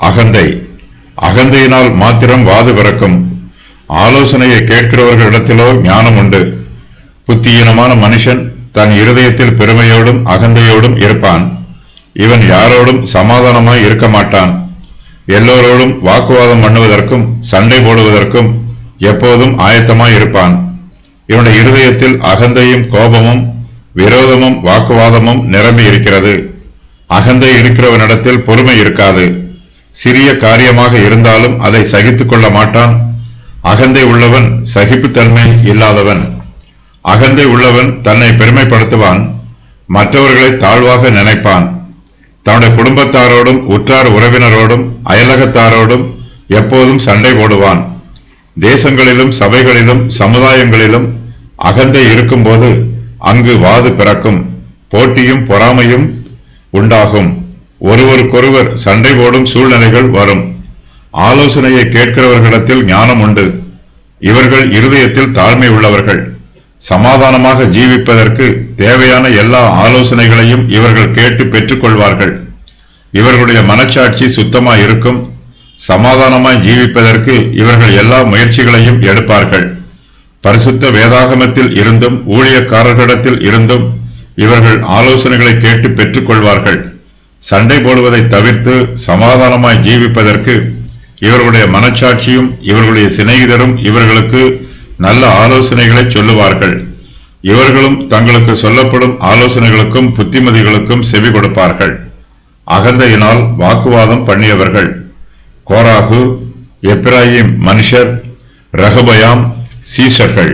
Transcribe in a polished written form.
அகந்தை. அகந்தையினால் மாத்திரம் வாது பிறக்கும். ஆலோசனையை கேட்கிறவர்களிடத்திலோ ஞானம் உண்டு. புத்தியீனமான மனுஷன் தன் இருதயத்தில் பெருமையோடும் அகந்தையோடும் இருப்பான். இவன் யாரோடும் சமாதானமாய் இருக்க மாட்டான். எல்லோரோடும் வாக்குவாதம் பண்ணுவதற்கும் சண்டை போடுவதற்கும் எப்போதும் ஆயத்தமாய் இருப்பான். இவனுடைய இருதயத்தில் அகந்தையும் கோபமும் விரோதமும் வாக்குவாதமும் நிரம்பி இருக்கிறது. அகந்தை இருக்கிறவனிடத்தில் பொறுமை இருக்காது. சிறிய காரியமாக இருந்தாலும் அதை சகித்துக் கொள்ள மாட்டான். அகந்தை உள்ளவன் சகிப்புத்தன்மை இல்லாதவன். அகந்தை உள்ளவன் தன்னை பெருமைப்படுத்துவான், மற்றவர்களை தாழ்வாக நினைப்பான். தன்னுடைய குடும்பத்தாரோடும் உற்றார் உறவினரோடும் அயலகத்தாரோடும் எப்போதும் சண்டை போடுவான். தேசங்களிலும் சபைகளிலும் சமுதாயங்களிலும் அகந்தை இருக்கும்போது அங்கு வாது பிறக்கும். போட்டியும் பொறாமையும் உண்டாகும். ஒருவருக்கொருவர் சண்டை போடும் சூழ்நிலைகள் வரும். ஆலோசனையை கேட்கிறவர்களிடத்தில் ஞானம் உண்டு. இவர்கள் இருதயத்தில் தாழ்மை உள்ளவர்கள். சமாதானமாக ஜீவிப்பதற்கு தேவையான எல்லா ஆலோசனைகளையும் இவர்கள் கேட்டு பெற்றுக்கொள்வார்கள். இவர்களுடைய மனச்சாட்சி சுத்தமாய் இருக்கும். சமாதானமாய் ஜீவிப்பதற்கு இவர்கள் எல்லா முயற்சிகளையும் எடுப்பார்கள். பரிசுத்த வேதாகமத்தில் இருந்தும் ஊழியக்காரர்களிடத்தில் இருந்தும் இவர்கள் ஆலோசனைகளை கேட்டு பெற்றுக்கொள்வார்கள். சண்டை போடுவதை தவிர்த்து சமாதானமாய் ஜீவிப்பதற்கு இவர்களுடைய மனச்சாட்சியும் இவர்களுடைய சிநேகிதரும் இவர்களுக்கு நல்ல ஆலோசனைகளை சொல்லுவார்கள். இவர்களும் தங்களுக்கு சொல்லப்படும் ஆலோசனைகளுக்கும் புத்திமதிகளுக்கும் செவி கொடுப்பார்கள். அகந்தையினால் வாக்குவாதம் பண்ணியவர்கள் கோராகு, எப்பிராயிம் மனுஷர், ரெகொபயாம், சீஷர்கள்.